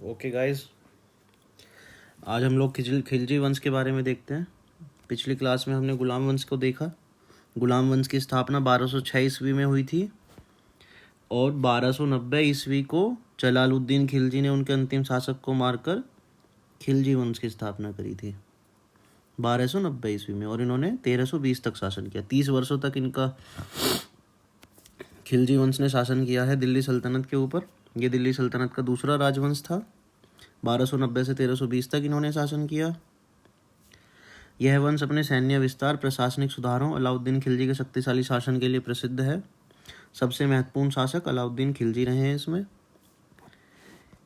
Okay guys, आज हम लोग खिलजी वंश के बारे में देखते हैं। पिछली क्लास में हमने गुलाम वंश को देखा। गुलाम वंश की स्थापना 1206 ईस्वी में हुई थी और 1290 ईस्वी को जलालुद्दीन खिलजी ने उनके अंतिम शासक को मारकर खिलजी वंश की स्थापना करी थी 1290 ईस्वी में, और इन्होंने 1320 तक शासन किया। 30 वर्षों तक इनका खिलजी वंश ने शासन किया है दिल्ली सल्तनत के ऊपर। ये दिल्ली सल्तनत का दूसरा राजवंश था। 1290 से 1320 तक इन्होंने शासन किया। यह वंश अपने सैन्य विस्तार, प्रशासनिक सुधारों, अलाउद्दीन खिलजी के शक्तिशाली शासन के लिए प्रसिद्ध है। सबसे महत्वपूर्ण शासक अलाउद्दीन खिलजी रहे हैं इसमें।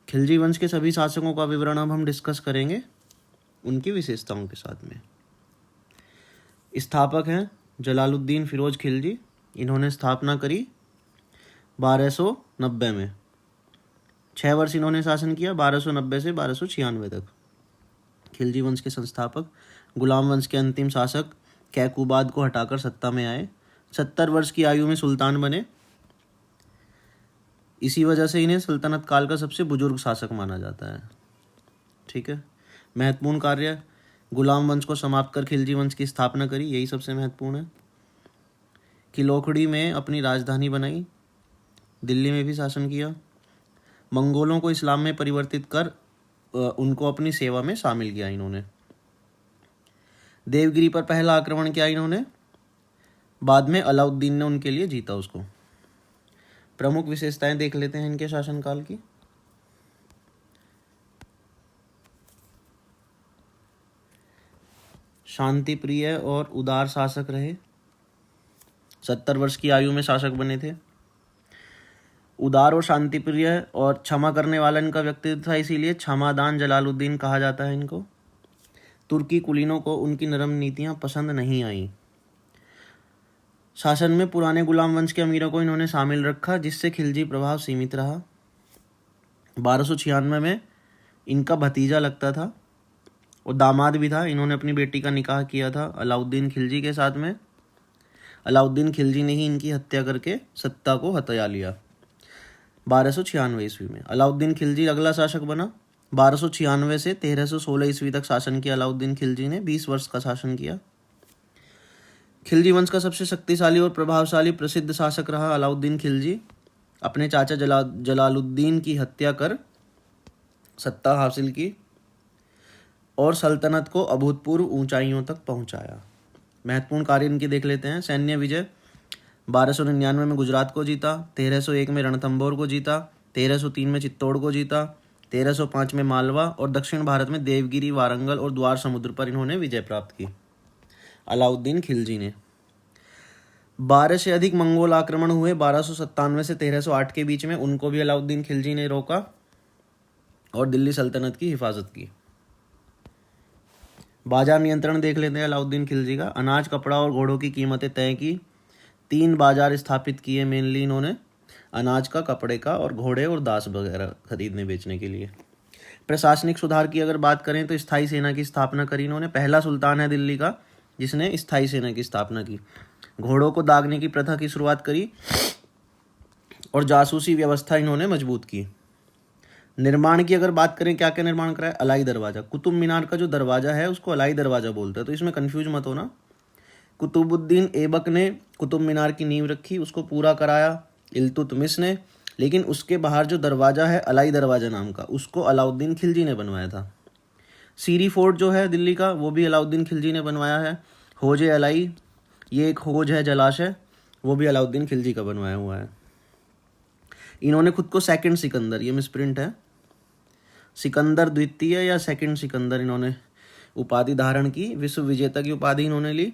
खिलजी वंश के सभी शासकों का विवरण अब हम डिस्कस करेंगे उनकी विशेषताओं के साथ में। स्थापक हैं जलालुद्दीन फिरोज खिलजी। इन्होंने स्थापना करी 1290 में। 6 वर्ष इन्होंने शासन किया, 1290 से 1296 तक। खिलजी वंश के संस्थापक गुलाम वंश के अंतिम शासक कैकुबाद को हटाकर सत्ता में आए। 70 वर्ष की आयु में सुल्तान बने। इसी वजह से इन्हें सल्तनत काल का सबसे बुजुर्ग शासक माना जाता है। ठीक है। महत्वपूर्ण कार्य, गुलाम वंश को समाप्त कर खिलजी वंश की स्थापना करी, यही सबसे महत्वपूर्ण है। किलोखड़ी में अपनी राजधानी बनाई। दिल्ली में भी शासन किया। मंगोलों को इस्लाम में परिवर्तित कर उनको अपनी सेवा में शामिल किया इन्होंने। देवगिरी पर पहला आक्रमण किया इन्होंने। बाद में अलाउद्दीन ने उनके लिए जीता उसको। प्रमुख विशेषताएं देख लेते हैं इनके शासनकाल की। शांति प्रिय और उदार शासक रहे। 70 वर्ष की आयु में शासक बने थे। उदार और शांति प्रिय और क्षमा करने वाला इनका व्यक्तित्व था, इसीलिए क्षमादान जलालुद्दीन कहा जाता है इनको। तुर्की कुलीनों को उनकी नरम नीतियां पसंद नहीं आई। शासन में पुराने गुलाम वंश के अमीरों को इन्होंने शामिल रखा, जिससे खिलजी प्रभाव सीमित रहा। 1296 में इनका भतीजा लगता था और दामाद भी था। इन्होंने अपनी बेटी का निकाह किया था अलाउद्दीन खिलजी के साथ में। अलाउद्दीन खिलजी ने ही इनकी हत्या करके सत्ता को हथिया लिया 1296 ईस्वी में। अलाउद्दीन खिलजी अगला शासक बना। 1296 से 1316 ईस्वी तक शासन किया अलाउद्दीन खिलजी ने। 20 वर्ष का शासन किया। खिलजी वंश का सबसे शक्तिशाली और प्रभावशाली प्रसिद्ध शासक रहा अलाउद्दीन खिलजी। अपने चाचा जलालुद्दीन की हत्या कर सत्ता हासिल की और सल्तनत को अभूतपूर्व ऊंचाइयों तक पहुंचाया। महत्वपूर्ण कार्य इनके देख लेते हैं। सैन्य विजय, 1299 में गुजरात को जीता, 1301 में रणथंभौर को जीता, 1303 में चित्तौड़ को जीता, 1305 में मालवा और दक्षिण भारत में देवगिरी, वारंगल और द्वार समुद्र पर इन्होंने विजय प्राप्त की अलाउद्दीन खिलजी ने। 12 से अधिक मंगोल आक्रमण हुए 1297 से 1308 के बीच में। उनको भी अलाउद्दीन खिलजी ने रोका और दिल्ली सल्तनत की हिफाजत की। बाजार नियंत्रण देख लेते हैं अलाउद्दीन खिलजी का। अनाज, कपड़ा और घोड़ों की कीमतें तय की। 3 बाजार स्थापित किए मेनली इन्होंने, अनाज का, कपड़े का और घोड़े और दास वगैरह खरीदने बेचने के लिए। प्रशासनिक सुधार की अगर बात करें तो स्थायी सेना की स्थापना करी इन्होंने। पहला सुल्तान है दिल्ली का जिसने स्थायी सेना की स्थापना की। घोड़ों को दागने की प्रथा की शुरुआत करी और जासूसी व्यवस्था इन्होंने मजबूत की। निर्माण की अगर बात करें, क्या क्या निर्माण कराया? अलाई दरवाजा। कुतुब मीनार का जो दरवाजा है उसको अलाई दरवाजा बोलते हैं, तो इसमें कंफ्यूज मत होना। कुतुबुद्दीन ऐबक ने कुतुब मीनार की नींव रखी, उसको पूरा कराया इल्तुतमिश ने। लेकिन उसके बाहर जो दरवाज़ा है अलाई दरवाज़ा नाम का, उसको अलाउद्दीन खिलजी ने बनवाया था। सीरी फोर्ट जो है दिल्ली का, वो भी अलाउद्दीन खिलजी ने बनवाया है। होजे अलाई, ये एक होज है जलाशय, वो भी अलाउद्दीन खिलजी का बनवाया हुआ है। इन्होंने खुद को सेकंड सिकंदर, ये मिसप्रिंट है, सिकंदर द्वितीय या सेकंड सिकंदर इन्होंने उपाधि धारण की। विश्व विजेता की उपाधि इन्होंने ली।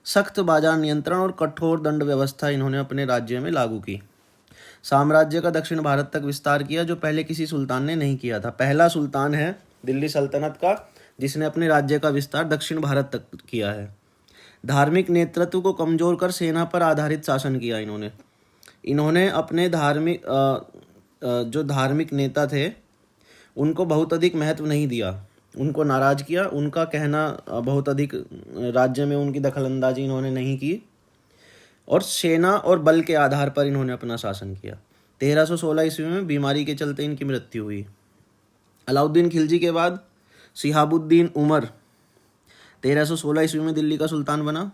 सख्त बाजार नियंत्रण और कठोर दंड व्यवस्था इन्होंने अपने राज्य में लागू की। साम्राज्य का दक्षिण भारत तक विस्तार किया, जो पहले किसी सुल्तान ने नहीं किया था। पहला सुल्तान है दिल्ली सल्तनत का जिसने अपने राज्य का विस्तार दक्षिण भारत तक किया है। धार्मिक नेतृत्व को कमजोर कर सेना पर आधारित शासन किया इन्होंने अपने जो धार्मिक नेता थे उनको बहुत अधिक महत्व नहीं दिया, उनको नाराज किया। उनका कहना बहुत अधिक, राज्य में उनकी दखलंदाजी इन्होंने नहीं की और सेना और बल के आधार पर इन्होंने अपना शासन किया। 1316 ईस्वी में बीमारी के चलते इनकी मृत्यु हुई। अलाउद्दीन खिलजी के बाद शिहाबुद्दीन उमर 1316 ईस्वी में दिल्ली का सुल्तान बना,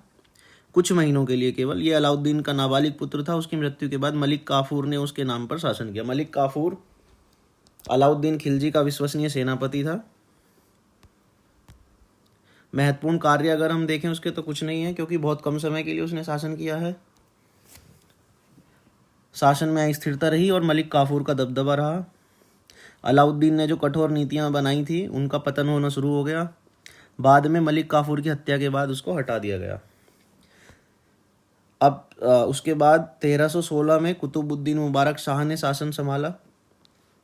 कुछ महीनों के लिए केवल। ये अलाउद्दीन का नाबालिग पुत्र था। उसकी मृत्यु के बाद मलिक काफूर ने उसके नाम पर शासन किया। मलिक काफूर अलाउद्दीन खिलजी का विश्वसनीय सेनापति था। महत्वपूर्ण कार्य अगर हम देखें उसके तो कुछ नहीं है, क्योंकि बहुत कम समय के लिए उसने शासन किया है। शासन में अस्थिरता रही और मलिक काफूर का दबदबा रहा। अलाउद्दीन ने जो कठोर नीतियां बनाई थी उनका पतन होना शुरू हो गया। बाद में मलिक काफूर की हत्या के बाद उसको हटा दिया गया। अब उसके बाद 1316 में कुतुबुद्दीन मुबारक शाह ने शासन संभाला,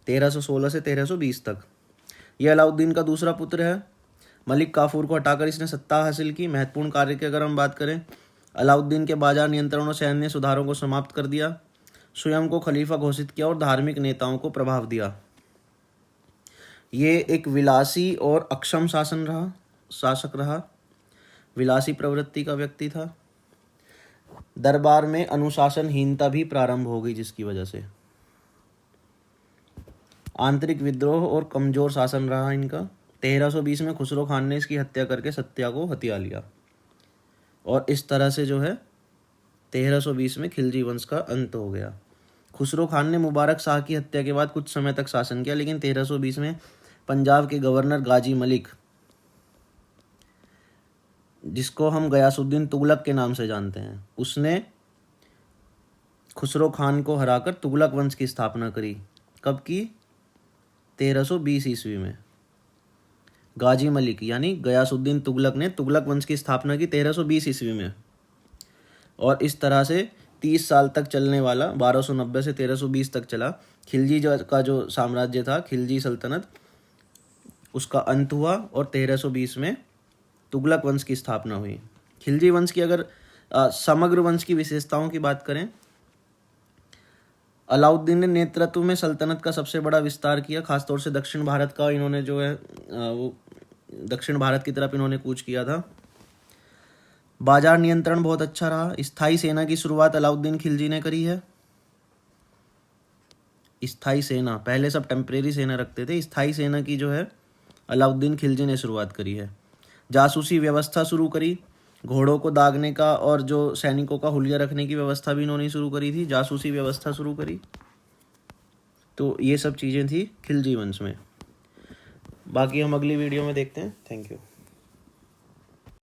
1316 से 1320 तक। यह अलाउद्दीन का दूसरा पुत्र है। मलिक काफूर को हटाकर इसने सत्ता हासिल की। महत्वपूर्ण कार्य की अगर हम बात करें, अलाउद्दीन के बाजार नियंत्रण और सैन्य सुधारों को समाप्त कर दिया, स्वयं को खलीफा घोषित किया और धार्मिक नेताओं को प्रभाव दिया। ये एक विलासी और अक्षम शासक रहा, विलासी प्रवृत्ति का व्यक्ति था। दरबार में अनुशासनहीनता भी प्रारंभ हो गई, जिसकी वजह से आंतरिक विद्रोह और कमजोर शासन रहा इनका। 1320 में खुसरो खान ने इसकी हत्या करके सत्या को हथिया लिया और इस तरह से जो है 1320 में खिलजी वंश का अंत हो गया। खुसरो खान ने मुबारक शाह की हत्या के बाद कुछ समय तक शासन किया, लेकिन 1320 में पंजाब के गवर्नर गाजी मलिक, जिसको हम गयासुद्दीन तुगलक के नाम से जानते हैं, उसने खुसरो खान को हराकर तुगलक वंश की स्थापना करी। कब की? 1320 ईस्वी में। गाजी मलिक यानी गयासुद्दीन तुगलक ने तुगलक वंश की स्थापना की 1320 ईस्वी में। और इस तरह से 30 साल तक चलने वाला, 1290 से 1320 तक चला खिलजी का जो साम्राज्य था, खिलजी सल्तनत, उसका अंत हुआ और 1320 में तुगलक वंश की स्थापना हुई। खिलजी वंश की अगर समग्र वंश की विशेषताओं की बात करें, अलाउद्दीन ने नेतृत्व में सल्तनत का सबसे बड़ा विस्तार किया। खासतौर से दक्षिण भारत का इन्होंने जो है वो दक्षिण भारत की तरफ इन्होंने कूच किया था। बाजार नियंत्रण बहुत अच्छा रहा। स्थायी सेना की शुरुआत अलाउद्दीन खिलजी ने करी है। स्थायी सेना, पहले सब टेम्परेरी सेना रखते थे, स्थायी सेना की जो है अलाउद्दीन खिलजी ने शुरुआत करी है। जासूसी व्यवस्था शुरू करी, घोड़ों को दागने का और जो सैनिकों का हुलिया रखने की व्यवस्था भी इन्होंने शुरू करी थी, जासूसी व्यवस्था शुरू करी। तो ये सब चीज़ें थी खिलजी वंश में। बाकी हम अगली वीडियो में देखते हैं। Thank you.